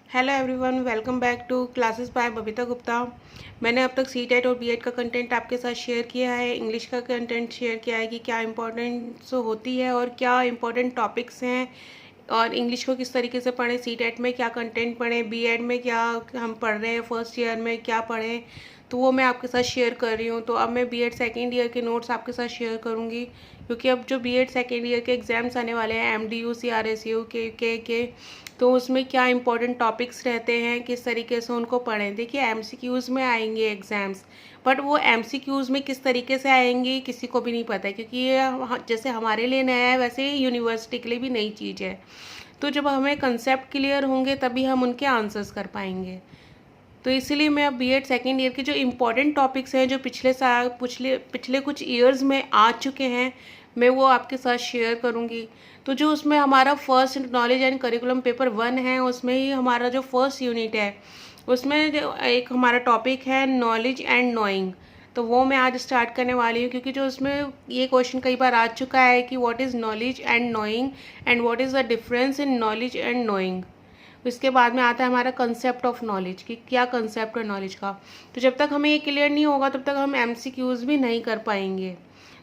Hello everyone, welcome back to classes by Babita Gupta. मैंने अब तक सीटेट और बीएड का कंटेंट आपके साथ शेयर किया है, इंग्लिश का कंटेंट शेयर किया है कि क्या इंपॉर्टेंस होती है और क्या इंपॉर्टेंट टॉपिक्स हैं और इंग्लिश को किस तरीके से पढ़ें, सीटेट में क्या कंटेंट पढ़ें, बीएड में क्या हम पढ़ रहे हैं, फर्स्ट ईयर में क्या पढ़ें, तो वो मैं आपके साथ शेयर कर रही हूँ। तो अब मैं बीएड सेकेंड ईयर के नोट्स आपके साथ शेयर करूँगी, क्योंकि अब जो बीएड सेकेंड ईयर के एग्ज़ाम्स आने वाले हैं एमडीयू, सीआरएसयू के तो उसमें क्या इंपॉर्टेंट टॉपिक्स रहते हैं, किस तरीके से उनको पढ़ें। देखिए एमसीक्यूज़ में आएंगे एग्ज़ाम्स, बट वो एमसीक्यूज़ में किस तरीके से आएंगे किसी को भी नहीं पता है, क्योंकि ये जैसे हमारे लिए नया है वैसे ही यूनिवर्सिटी के लिए भी नई चीज़ है। तो जब हमें कंसेप्ट क्लियर होंगे तभी हम उनके आंसर्स कर पाएंगे। तो इसीलिए मैं अब बीएड सेकेंड ईयर के जो इम्पोर्टेंट टॉपिक्स हैं जो पिछले साल पिछले कुछ ईयर्स में आ चुके हैं, मैं वो आपके साथ शेयर करूँगी। तो जो उसमें हमारा first knowledge and curriculum paper 1 है, उसमें ही हमारा जो फर्स्ट यूनिट है उसमें जो एक हमारा टॉपिक है नॉलेज एंड नोइंग, तो वो मैं आज स्टार्ट करने वाली हूँ। क्योंकि जो उसमें ये क्वेश्चन कई बार आ चुका है कि what is knowledge and knowing and what is the difference in knowledge and knowing. इसके बाद में आता है हमारा कंसेप्ट ऑफ नॉलेज कि क्या कंसेप्ट है नॉलेज का। तो जब तक हमें ये क्लियर नहीं होगा तब तक हम एमसीक्यूज़ भी नहीं कर पाएंगे।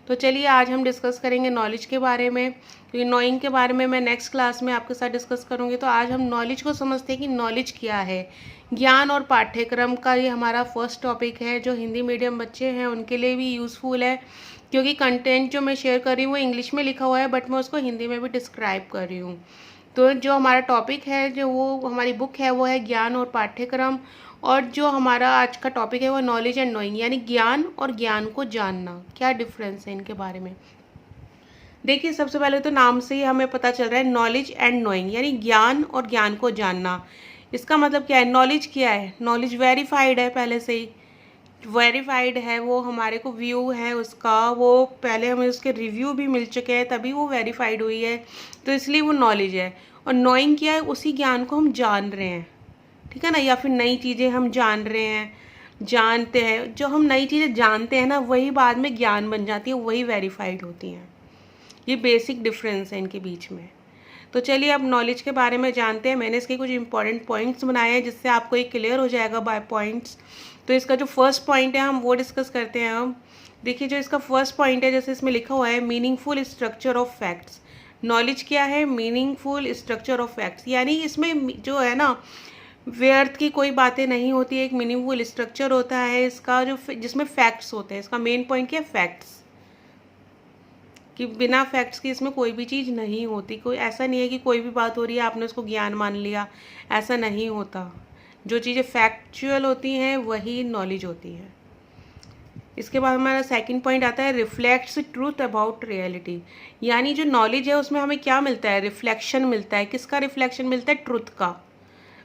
तो चलिए आज हम डिस्कस करेंगे नॉलेज के बारे में, क्योंकि नोइंग के बारे में मैं नेक्स्ट क्लास में आपके साथ डिस्कस करूँगी। तो आज हम नॉलेज को समझते हैं कि नॉलेज क्या है। ज्ञान और पाठ्यक्रम का ये हमारा फर्स्ट टॉपिक है, जो हिंदी मीडियम बच्चे हैं उनके लिए भी यूज़फुल है, क्योंकि कंटेंट जो मैं शेयर कर रही हूँ वो इंग्लिश में लिखा हुआ है, बट मैं उसको हिंदी में भी डिस्क्राइब कर रही हूँ। तो जो हमारा टॉपिक है, जो वो हमारी बुक है, वो है ज्ञान और पाठ्यक्रम। और जो हमारा आज का टॉपिक है वो नॉलेज एंड नोइंग, यानी ज्ञान और ज्ञान को जानना, क्या डिफरेंस है इनके बारे में। देखिए सबसे पहले तो नाम से ही हमें पता चल रहा है नॉलेज एंड नोइंग, यानी ज्ञान और ज्ञान को जानना। इसका मतलब क्या है? नॉलेज क्या है? नॉलेज वेरीफाइड है, पहले से ही वेरीफाइड है, वो हमारे को व्यू है उसका, वो पहले हमें उसके रिव्यू भी मिल चुके हैं तभी वो वेरीफाइड हुई है, तो इसलिए वो नॉलेज है। और नोइंग क्या है? उसी ज्ञान को हम जान रहे हैं, ठीक है ना, या फिर नई चीज़ें हम जान रहे हैं, जानते हैं। जो हम नई चीज़ें जानते हैं ना, वही बाद में ज्ञान बन जाती है, वही वेरीफाइड होती हैं। ये बेसिक डिफरेंस है इनके बीच में। तो चलिए अब नॉलेज के बारे में जानते हैं। मैंने इसके कुछ इंपॉर्टेंट पॉइंट्स बनाए हैं जिससे आपको ये क्लियर हो जाएगा बाय पॉइंट्स। तो इसका जो फर्स्ट पॉइंट है हम वो डिस्कस करते हैं हम। देखिए जो इसका फर्स्ट पॉइंट है, जैसे इसमें लिखा हुआ है meaningful structure of facts. Knowledge क्या है? मीनिंगफुल स्ट्रक्चर ऑफ फैक्ट्स, यानी इसमें जो है ना, व्यर्थ की कोई बातें नहीं होती है, एक मीनिंगफुल स्ट्रक्चर होता है इसका, जो जिसमें फैक्ट्स होते हैं। इसका मेन पॉइंट क्या है? फैक्ट्स, कि बिना फैक्ट्स की इसमें कोई भी चीज़ नहीं होती। कोई ऐसा नहीं है कि कोई भी बात हो रही है आपने उसको ज्ञान मान लिया, ऐसा नहीं होता। जो चीज़ें फैक्चुअल होती हैं वही नॉलेज होती है। इसके बाद हमारा सेकंड पॉइंट आता है रिफ्लेक्ट्स ट्रूथ अबाउट रियलिटी, यानी जो नॉलेज है उसमें हमें क्या मिलता है? रिफ्लेक्शन मिलता है। किसका रिफ्लेक्शन मिलता है? ट्रूथ का,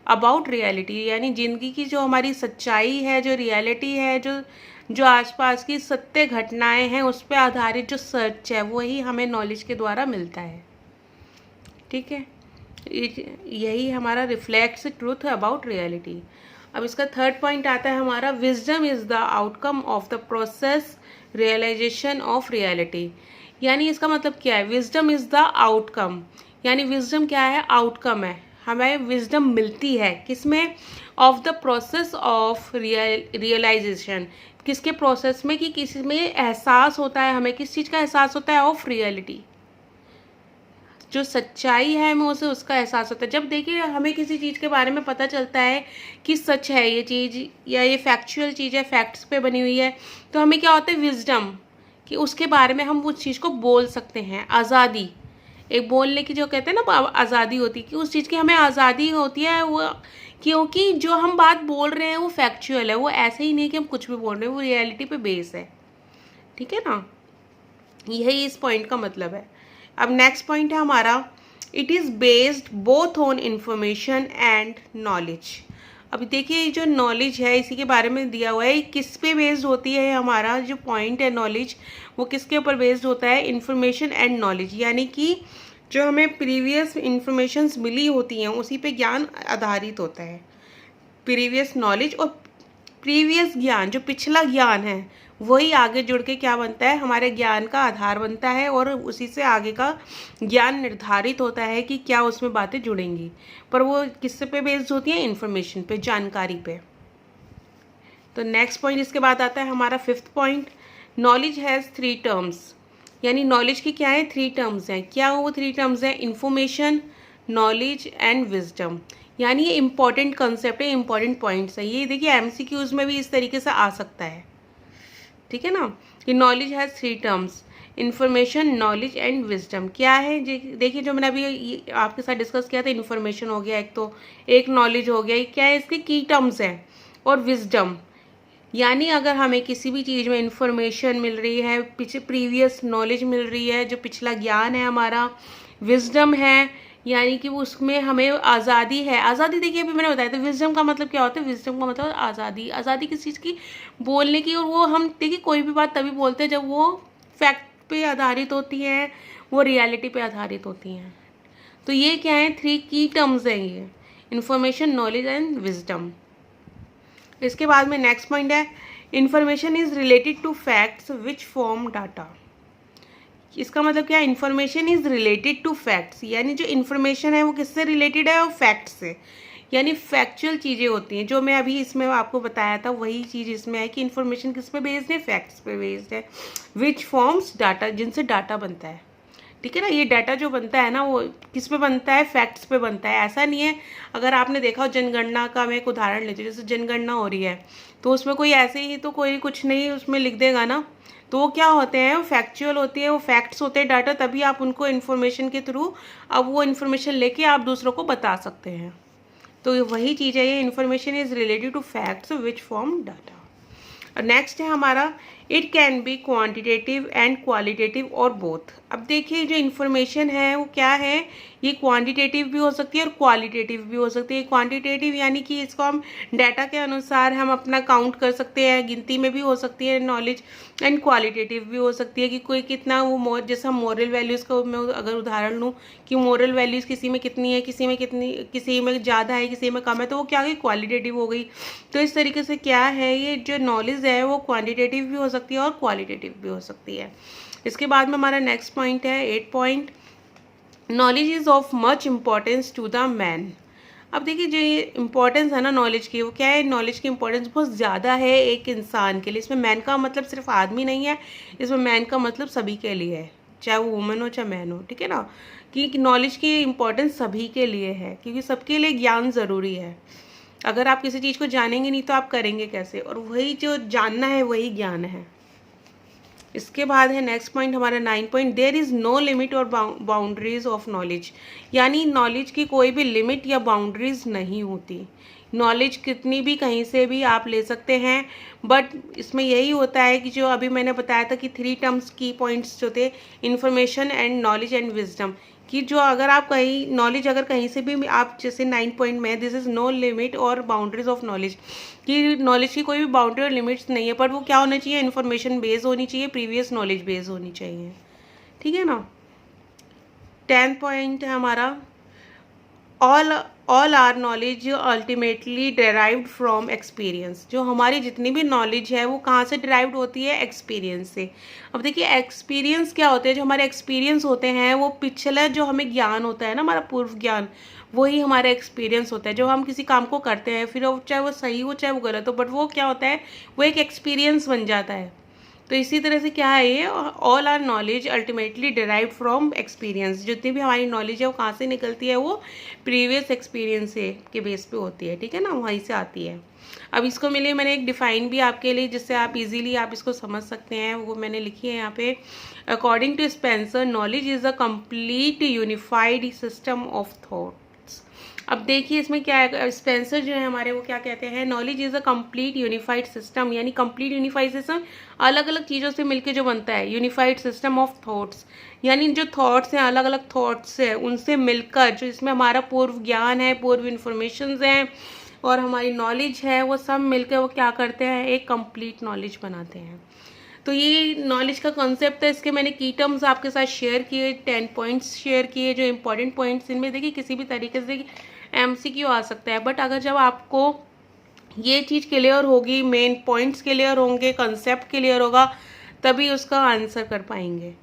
अबाउट रियलिटी, यानी जिंदगी की जो हमारी सच्चाई है, जो रियलिटी है, जो जो आसपास की सत्य घटनाएं हैं उस पर आधारित जो सच है वही हमें नॉलेज के द्वारा मिलता है, ठीक है। यही हमारा रिफ्लेक्ट्स ट्रूथ अबाउट रियलिटी। अब इसका थर्ड पॉइंट आता है हमारा wisdom is the outcome of the process realisation of reality, यानी इसका मतलब क्या है? विजडम इज द आउटकम, यानी विजडम क्या है? आउटकम है। हमें विजडम मिलती है किसमें? Of the process of realisation, किसके प्रोसेस में? कि किसी में एहसास होता है, हमें किस चीज़ का एहसास होता है? ऑफ रियलिटी, जो सच्चाई है हमें उसे उसका एहसास होता है। जब देखिए हमें किसी चीज़ के बारे में पता चलता है कि सच है ये चीज़, या ये फैक्चुअल चीज़ है, फैक्ट्स पे बनी हुई है, तो हमें क्या होता है? विजडम, कि उसके बारे में हम उस चीज़ को बोल सकते हैं। आज़ादी, एक बोलने की जो कहते हैं ना आज़ादी होती है, कि उस चीज़ की हमें आज़ादी होती है, वो क्योंकि जो हम बात बोल रहे हैं वो फैक्चुअल है, वो ऐसे ही नहीं कि हम कुछ भी बोल रहे हैं, वो रियलिटी पे बेस है, ठीक है ना। यही इस पॉइंट का मतलब है। अब नेक्स्ट पॉइंट है हमारा it is based both on information and knowledge. अभी देखिए जो नॉलेज है इसी के बारे में दिया हुआ है, किस पे बेस्ड होती है? हमारा जो पॉइंट है नॉलेज, वो किसके ऊपर बेस्ड होता है? इंफॉर्मेशन एंड नॉलेज, यानी कि जो हमें प्रीवियस इंफॉर्मेशंस मिली होती हैं उसी पे ज्ञान आधारित होता है। प्रीवियस नॉलेज और प्रीवियस ज्ञान, जो पिछला ज्ञान है वही आगे जुड़ के क्या बनता है, हमारे ज्ञान का आधार बनता है और उसी से आगे का ज्ञान निर्धारित होता है कि क्या उसमें बातें जुड़ेंगी। पर वो किस पे बेस्ड होती हैं, इन्फॉर्मेशन पे, जानकारी पे। तो नेक्स्ट पॉइंट इसके बाद आता है हमारा 5th point, knowledge has 3 terms. यानी नॉलेज की क्या है, 3 टर्म्स हैं। क्या वो 3 टर्म्स हैं, इन्फॉर्मेशन, नॉलेज एंड विजडम। यानी ये इंपॉर्टेंट कंसेप्ट है, इंपॉर्टेंट पॉइंट्स है। ये देखिए एमसीक्यूज में भी इस तरीके से आ सकता है, ठीक है ना, कि knowledge has 3 terms, information, knowledge and wisdom. क्या है देखिए, जो मैंने अभी आपके साथ डिस्कस किया था, इन्फॉर्मेशन हो गया एक, तो एक नॉलेज हो गया, ये क्या है, इसके की टर्म्स हैं। और विजडम यानी अगर हमें किसी भी चीज़ में इन्फॉर्मेशन मिल रही है, पीछे प्रीवियस नॉलेज मिल रही है, जो पिछला ज्ञान है हमारा, विजडम है, यानी कि वो उसमें हमें आज़ादी है। आज़ादी देखिए अभी मैंने बताया था, विजडम का मतलब क्या होता है, विजडम का मतलब आज़ादी। आज़ादी किस चीज़ की, बोलने की। और वो हम देखिए कोई भी बात तभी बोलते हैं जब वो फैक्ट पे आधारित होती है, वो रियलिटी पे आधारित होती हैं। तो ये क्या है, 3 की टर्म्स हैं ये, इन्फॉर्मेशन, नॉलेज एंड विजडम। इसके बाद में नेक्स्ट पॉइंट है, information is related to facts which form data. इसका मतलब क्या है, information is related to facts, यानी जो इन्फॉर्मेशन है वो किससे रिलेटेड है, वो फैक्ट्स से। यानी फैक्चुअल चीज़ें होती हैं, जो मैं अभी इसमें आपको बताया था वही चीज़ इसमें है कि इन्फॉर्मेशन किस पे बेस्ड है, फैक्ट्स पे बेस्ड है, विच फॉर्म्स डाटा, जिनसे डाटा बनता है, ठीक है ना। ये डाटा जो बनता है ना, वो किस पे बनता है, फैक्ट्स पे बनता है। ऐसा नहीं है, अगर आपने देखा हो जनगणना का, मैं एक उदाहरण लेती हूँ, जैसे जनगणना हो रही है तो उसमें कोई ऐसे ही तो कोई कुछ नहीं उसमें लिख देगा ना, तो वो क्या होते हैं, वो फैक्चुअल होती है, वो फैक्ट्स होते हैं, डाटा, तभी आप उनको इन्फॉर्मेशन के थ्रू अब वो इन्फॉर्मेशन लेके आप दूसरों को बता सकते हैं। तो वही चीज़ है ये, information is related to facts which form data. Next है हमारा, it can be quantitative and qualitative और बोथ। अब देखिए जो इन्फॉर्मेशन है वो क्या है, ये क्वांटिटेटिव भी हो सकती है और क्वालिटेटिव भी हो सकती है। क्वांटिटेटिव यानी कि इसको हम डाटा के अनुसार हम अपना काउंट कर सकते हैं, गिनती में भी हो सकती है नॉलेज, एंड क्वालिटेटिव भी हो सकती है कि कोई कितना वो, जैसा मोरल वैल्यूज़ का मैं अगर उदाहरण लूँ कि मोरल वैल्यूज़ किसी में कितनी है, किसी में कितनी, किसी में ज़्यादा है, किसी में कम है, तो वो क्या गई, क्वालिटेटिव हो गई। तो इस तरीके से क्या है, ये जो नॉलेज है वो क्वांटिटेटिव भी हो सकती है और क्वालिटेटिव भी हो सकती है। इसके बाद में हमारा नेक्स्ट पॉइंट है 8 point, knowledge is of much importance to the man. अब देखिए जो ये इम्पोर्टेंस है ना नॉलेज की, वो क्या है, नॉलेज की इम्पोर्टेंस बहुत ज़्यादा है एक इंसान के लिए। इसमें मैन का मतलब सिर्फ आदमी नहीं है, इसमें मैन का मतलब सभी के लिए है, चाहे वो वुमेन हो चाहे मैन हो, ठीक है ना, कि नॉलेज की इम्पोर्टेंस सभी के लिए है, क्योंकि सबके लिए ज्ञान ज़रूरी है। अगर आप किसी चीज़ को जानेंगे नहीं तो आप करेंगे कैसे, और वही जो जानना है वही ज्ञान है। इसके बाद है नेक्स्ट पॉइंट हमारा 9 point, there is no limit और बाउंड्रीज ऑफ नॉलेज। यानी नॉलेज की कोई भी लिमिट या बाउंड्रीज नहीं होती, नॉलेज कितनी भी कहीं से भी आप ले सकते हैं। बट इसमें यही होता है कि जो अभी मैंने बताया था कि 3 टर्म्स की पॉइंट्स जो थे, information and knowledge and wisdom, कि जो अगर आप कहीं नॉलेज अगर कहीं से भी आप, जैसे 9 पॉइंट में दिस इज़ नो लिमिट और बाउंड्रीज ऑफ नॉलेज, कि नॉलेज की कोई भी बाउंड्री और लिमिट्स नहीं है, पर वो क्या होना चाहिए, इन्फॉर्मेशन बेस्ड होनी चाहिए, प्रीवियस नॉलेज बेस्ड होनी चाहिए, ठीक है ना। 10 पॉइंट है हमारा, all our knowledge ultimately derived from experience. जो हमारी जितनी भी नॉलेज है वो कहाँ से डिराइव्ड होती है, एक्सपीरियंस से। अब देखिए एक्सपीरियंस क्या होते हैं, जो हमारे एक्सपीरियंस होते हैं वो पिछला जो हमें ज्ञान होता है ना, हमारा पूर्व ज्ञान, वही हमारा एक्सपीरियंस होता है। जो हम किसी काम को करते हैं, फिर चाहे वो सही हो चाहे वो गलत हो, बट वो क्या होता है, वो एक एक्सपीरियंस बन जाता है। तो इसी तरह से क्या है ये, all our knowledge ultimately derive from experience. जितनी भी हमारी नॉलेज है वो कहाँ से निकलती है, वो प्रीवियस एक्सपीरियंस से के बेस पे होती है, ठीक है ना, वहीं से आती है। अब इसको मिले मैंने एक डिफाइन भी आपके लिए, जिससे आप इजीली आप इसको समझ सकते हैं, वो मैंने लिखी है यहाँ पे। According to Spencer, knowledge is a complete unified system of thoughts. अब देखिए इसमें क्या है, स्पेंसर जो है हमारे वो क्या कहते हैं, knowledge is a complete unified system, यानी कंप्लीट यूनिफाइड सिस्टम, अलग अलग चीज़ों से मिलकर जो बनता है, यूनिफाइड सिस्टम ऑफ थॉट्स, यानी जो थॉट्स हैं, अलग अलग थॉट्स हैं, उनसे मिलकर जो इसमें हमारा पूर्व ज्ञान है, पूर्व इन्फॉर्मेशंस हैं और हमारी नॉलेज है, वो सब मिलकर वो क्या करते हैं, एक कंप्लीट नॉलेज बनाते हैं। तो ये नॉलेज का कॉन्सेप्ट है। इसके मैंने की टर्म्स आपके साथ शेयर किए, 10 पॉइंट्स शेयर किए, जो इंपॉर्टेंट पॉइंट्स, इनमें देखिए किसी भी तरीके से MCQ आ सकता है, बट अगर जब आपको ये चीज़ क्लियर होगी, मेन पॉइंट्स क्लियर होंगे, कंसेप्ट क्लियर होगा, तभी उसका आंसर कर पाएंगे।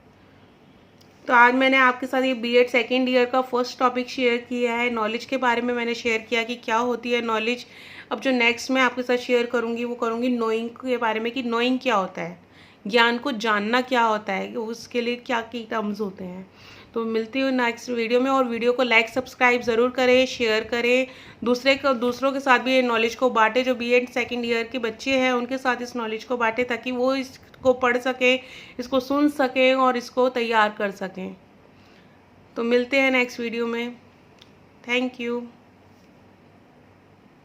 तो आज मैंने आपके साथ ये बीएड सेकेंड ईयर का फर्स्ट टॉपिक शेयर किया है। नॉलेज के बारे में मैंने शेयर किया कि क्या होती है नॉलेज। अब जो नेक्स्ट मैं आपके साथ शेयर करूँगी वो करूँगी नोइंग के बारे में, कि नोइंग क्या होता है, ज्ञान को जानना क्या होता है, उसके लिए क्या की टर्म्स होते हैं। तो मिलती हूँ नेक्स्ट वीडियो में, और वीडियो को लाइक सब्सक्राइब ज़रूर करें, शेयर करें, दूसरों के साथ भी ये नॉलेज को बांटें। जो बीएड सेकेंड ईयर के बच्चे हैं उनके साथ इस नॉलेज को बांटें, ताकि वो इसको पढ़ सकें, इसको सुन सकें और इसको तैयार कर सकें। तो मिलते हैं नेक्स्ट वीडियो में। Thank you.